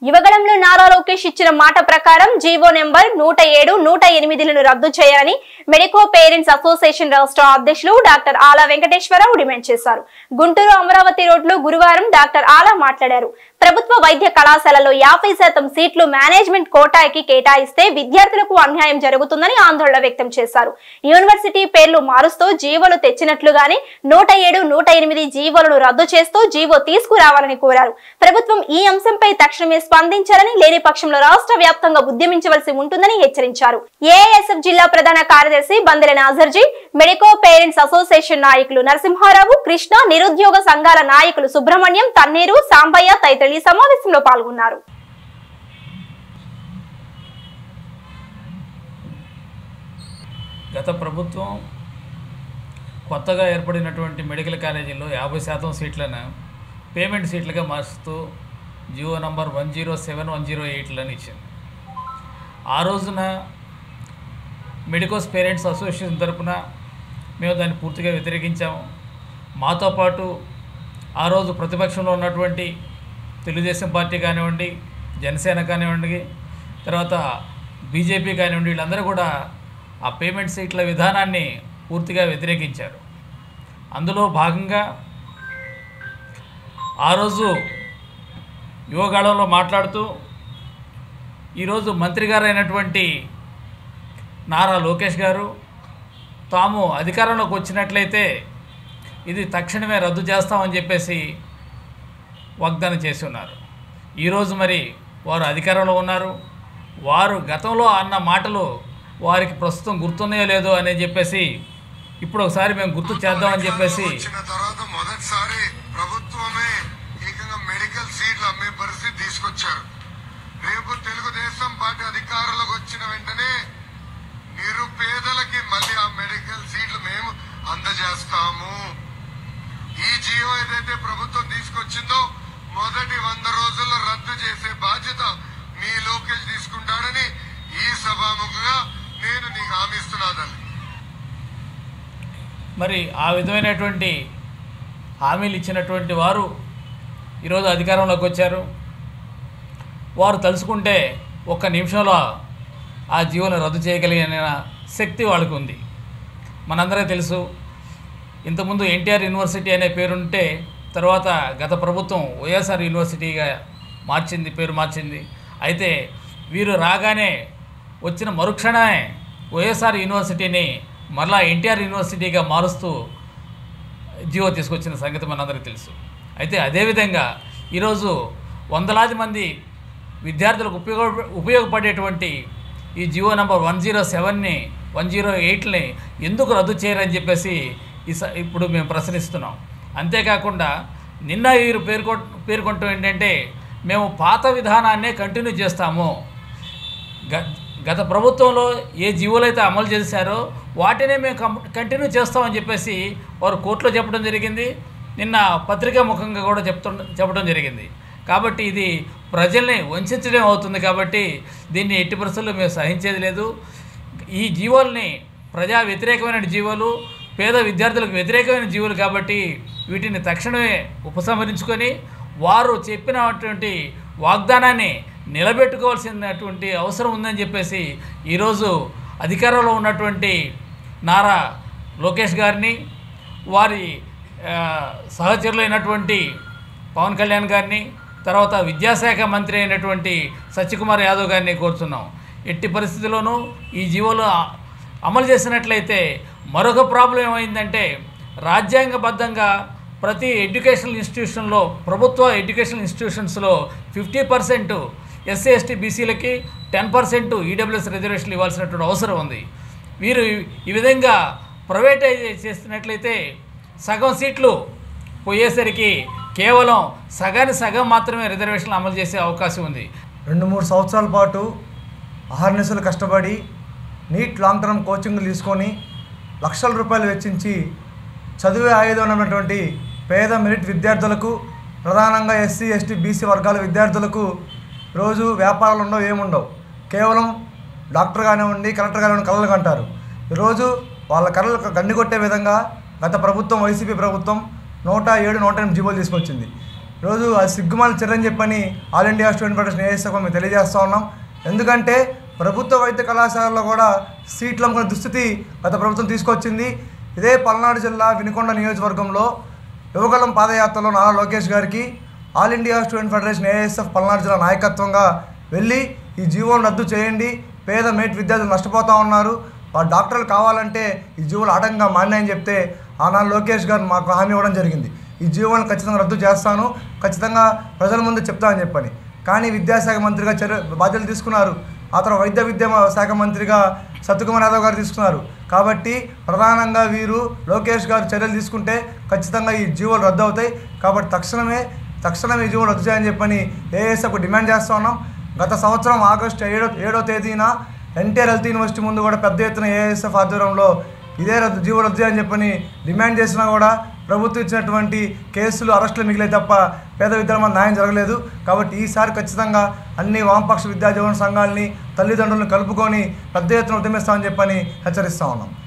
యువగళంలో నారా లోకేష్ ఇచ్చిన మాట ప్రకారం జీవో నెంబర్ 107, 108లను రద్దు చేయాలని మెడికో పేరెంట్స్ అసోసియేషన్ రాష్ట్ర అధ్యక్షులు డాక్టర్ ఆలా వెంకటేశ్వరరావు డిమాండ్ చేశారు. గుంటూరు అమరావతి రోడ్లో గురువారం డాక్టర్ ఆలా మాట్లాడారు. ప్రభుత్వ వైద్య కళాశాలలో 50% సీట్లు మేనేజ్మెంట్ కోటాకి కేటాయిస్తే విద్యార్థులకు అన్యాయం జరుగుతుందని ఆందోళన వ్యక్తం చేశారు. యూనివర్సిటీ పేర్లు మారుస్తూ జీవోలు తెచ్చినట్లుగానే 107, 108 జీవోలను రద్దు చేస్తూ జీవో తీసుకురావాలని కోరారు. ప్రభుత్వం ఈ అంశంపై తక్షణమే స్పందించాలని, లేని పక్షంలో రాష్ట్ర వ్యాప్తంగా ఉద్యమించవలసి ఉంటుందని హెచ్చరించారు. ఏఐఎస్ఎఫ్ జిల్లా ప్రధాన కార్యదర్శి బందెల నాజర్జీ, మెడికో పేరెంట్స్ అసోసియేషన్ నాయకులు నరసింహారావు, కృష్ణ, నిరుద్యోగ సంఘాల నాయకులు సుబ్రహ్మణ్యం, తన్నీరు, సాంబయ్య తదితరులు ఈ సమావేశంలో పాల్గొన్నారు. గత ప్రభుత్వం కొత్తగా ఏర్పడినటువంటి మెడికల్ కాలేజీల్లో 50% సీట్లను పేమెంట్ సీట్లుగా మార్చుతూ జియో నంబర్ 107, 108లను ఇచ్చింది. ఆ రోజున మెడికోస్ పేరెంట్స్ అసోసియేషన్ తరఫున మేము దాన్ని పూర్తిగా వ్యతిరేకించాము. మాతో పాటు ఆ రోజు ప్రతిపక్షంలో ఉన్నటువంటి తెలుగుదేశం పార్టీ కానివ్వండి, జనసేన కానివ్వండి, తర్వాత బీజేపీ కానివ్వండి, వీళ్ళందరూ కూడా ఆ పేమెంట్ సీట్ల విధానాన్ని పూర్తిగా వ్యతిరేకించారు. అందులో భాగంగా ఆ రోజు యువగాళంలో మాట్లాడుతూ ఈరోజు మంత్రి గారు అయినటువంటి నారా లోకేష్ గారు తాము అధికారంలోకి వచ్చినట్లయితే ఇది తక్షణమే రద్దు చేస్తామని చెప్పేసి వాగ్దానం చేసి ఉన్నారు. ఈరోజు మరి వారు అధికారంలో ఉన్నారు. వారు గతంలో అన్న మాటలు వారికి ప్రస్తుతం గుర్తున్నాయో లేదో అని చెప్పేసి ఇప్పుడు ఒకసారి మేము గుర్తు చేద్దామని చెప్పేసి మొదటిసారి ప్రభుత్వమే ఏకంగా మెడికల్ సీట్లు అమ్మే పరిస్థితి తీసుకొచ్చారు. రేపు తెలుగుదేశం పార్టీ అధికారంలోకి వచ్చిన వెంటనే నిరుపేదలకి మళ్ళీ ఆ మెడికల్ సీట్లు మేము అందజేస్తాము. ఈ జియో ఏదైతే ప్రభుత్వం తీసుకొచ్చిందో మొదటి 100 రోజుల్లో రద్దు చేసే బాధ్యత మీ లోకేష్ తీసుకుంటాడని ఈ సభాముఖంగా నేను నీకు హామీ ఇస్తున్నాను. మరి ఆ విధమైనటువంటి హామీలు ఇచ్చినటువంటి వారు ఈరోజు అధికారంలోకి వచ్చారు. వారు తలుచుకుంటే ఒక్క నిమిషంలో ఆ జీవోను రద్దు చేయగలిగిన శక్తి వాళ్ళకు ఉంది. మనందరికీ తెలుసు, ఇంతకుముందు ఎన్టీఆర్ యూనివర్సిటీ అనే పేరుంటే తర్వాత గత ప్రభుత్వం వైఎస్ఆర్ యూనివర్సిటీగా పేరు మార్చింది. అయితే వీరు రాగానే వచ్చిన మరుక్షణమే వైఎస్ఆర్ యూనివర్సిటీని మరలా ఎన్టీఆర్ యూనివర్సిటీగా మారుస్తూ జీవో తీసుకొచ్చిన సంగతి మనందరికీ తెలుసు. అయితే అదేవిధంగా ఈరోజు వందలాది మంది విద్యార్థులకు ఉపయోగపడేటువంటి ఈ జియో నంబర్ 107ని 108ని ఎందుకు రద్దు చేయరని చెప్పేసి ఇప్పుడు మేము ప్రశ్నిస్తున్నాం. అంతేకాకుండా నిన్న వీరు పేర్కొంటూ ఏంటంటే మేము పాత విధానాన్నే కంటిన్యూ చేస్తాము, గత ప్రభుత్వంలో ఏ జీవోలు అయితే అమలు చేశారో వాటినే మేము కంటిన్యూ చేస్తామని చెప్పేసి వారు కోర్టులో చెప్పడం జరిగింది. నిన్న పత్రికా ముఖంగా కూడా చెప్పడం జరిగింది. కాబట్టి ఇది ప్రజల్ని వంచడం అవుతుంది. కాబట్టి దీన్ని ఎట్టి పరిస్థితుల్లో మేము సహించేది లేదు. ఈ జీవోల్ని ప్రజా వ్యతిరేకమైన జీవోలు, పేద విద్యార్థులకు వ్యతిరేకమైన జీవులు కాబట్టి వీటిని తక్షణమే ఉపసంహరించుకొని వారు చెప్పినటువంటి వాగ్దానాన్ని నిలబెట్టుకోవాల్సినటువంటి అవసరం ఉందని చెప్పేసి ఈరోజు అధికారంలో ఉన్నటువంటి నారా లోకేష్ గారిని, వారి సహచరులైనటువంటి పవన్ కళ్యాణ్ గారిని, తర్వాత విద్యాశాఖ మంత్రి అయినటువంటి సత్యకుమార్ యాదవ్ గారిని కోరుతున్నాం. ఎట్టి పరిస్థితుల్లోనూ ఈ జీవోలు అమలు చేసినట్లయితే మరొక ప్రాబ్లం ఏమైందంటే రాజ్యాంగబద్ధంగా ప్రతి ఎడ్యుకేషనల్ ఇన్స్టిట్యూషన్లో, ప్రభుత్వ ఎడ్యుకేషనల్ ఇన్స్టిట్యూషన్స్లో 50% ఎస్సీ ఎస్టీ బీసీలకి, 10% ఈడబ్ల్యూఎస్ రిజర్వేషన్లు ఇవ్వాల్సినటువంటి అవసరం ఉంది. వీరు ఈ విధంగా ప్రైవేటైజ్ చేసినట్లయితే సగం సీట్లు పోయేసరికి కేవలం సగం మాత్రమే రిజర్వేషన్లు అమలు చేసే అవకాశం ఉంది. 2-3 సంవత్సరాల పాటు అహర్నిశలు కష్టపడి నీట్ లాంగ్ టర్మ్ కోచింగ్లు తీసుకొని లక్షల రూపాయలు వెచ్చించి చదివే ఆయుధం ఉన్నటువంటి పేద మెరిట్ విద్యార్థులకు, ప్రధానంగా ఎస్సీ ఎస్టీ బీసీ వర్గాల విద్యార్థులకు రోజు వ్యాపారాలు ఉండవు, ఏముండవు. కేవలం డాక్టర్ కానివ్వండి, కలెక్టర్ కానివ్వండి కళలు కంటారు. ఈరోజు వాళ్ళ కళలకు గండి కొట్టే విధంగా గత ప్రభుత్వం, వైసీపీ ప్రభుత్వం 107, 108 జీవోలు తీసుకొచ్చింది. ఈరోజు అది సిగ్గుమాల చర్య అని చెప్పని all India student federation ASF మేము తెలియజేస్తూ ఉన్నాం. ఎందుకంటే ప్రభుత్వ వైద్య కళాశాలలో కూడా సీట్లు అమ్ముకునే దుస్థితి గత ప్రభుత్వం తీసుకొచ్చింది. ఇదే పల్నాడు జిల్లా వినుకొండ నియోజకవర్గంలో యువగలం పాదయాత్రలో నారా లోకేష్ గారికి all India student federation ASF Palnadu జిల్లా నాయకత్వంగా వెళ్ళి ఈ జీవోను రద్దు చేయండి, పేద మెరిట్ విద్యార్థులు నష్టపోతూ ఉన్నారు, ఆ డాక్టర్లు కావాలంటే ఈ జీవోలు ఆటంకంగా మారినాయని చెప్తే ఆనాడు లోకేష్ గారు మాకు హామీ ఇవ్వడం జరిగింది. ఈ జీవోలను ఖచ్చితంగా రద్దు చేస్తాను, ఖచ్చితంగా ప్రజల ముందు చెప్తానని చెప్పని. కానీ విద్యాశాఖ మంత్రిగా బాధ్యతలు తీసుకున్నారు. ఆ తర్వాత విద్యా శాఖ మంత్రిగా సత్యకుమార్ యాదవ్ గారు తీసుకున్నారు. కాబట్టి ప్రధానంగా వీరు లోకేష్ గారు చర్యలు తీసుకుంటే ఖచ్చితంగా ఈ జీవోలు రద్దు అవుతాయి. కాబట్టి తక్షణమే ఈ జీవోలు రద్దు చేయాలని చెప్పని ఏఎస్ఎఫ్కు డిమాండ్ చేస్తూ ఉన్నాం. గత సంవత్సరం ఆగస్టు 7వ తేదీన ఎన్టీఆర్ హెల్త్ యూనివర్సిటీ ముందు కూడా పెద్ద ఎత్తున ఏఎస్ఎఫ్ ఆధ్వర్యంలో ఇదే జీవో రద్దు చేయాలని చెప్పని డిమాండ్ చేసినా కూడా ప్రభుత్వం ఇచ్చినటువంటి కేసులు అరెస్టులు మిగిలే తప్ప పేద విద్యార్థులకు న్యాయం జరగలేదు. కాబట్టి ఈసారి ఖచ్చితంగా అన్ని వామపక్ష విద్యాజీవన సంఘాలని తల్లిదండ్రులను కలుపుకొని పెద్ద ఎత్తున ఉద్యమిస్తామని చెప్పని హెచ్చరిస్తూ ఉన్నాం.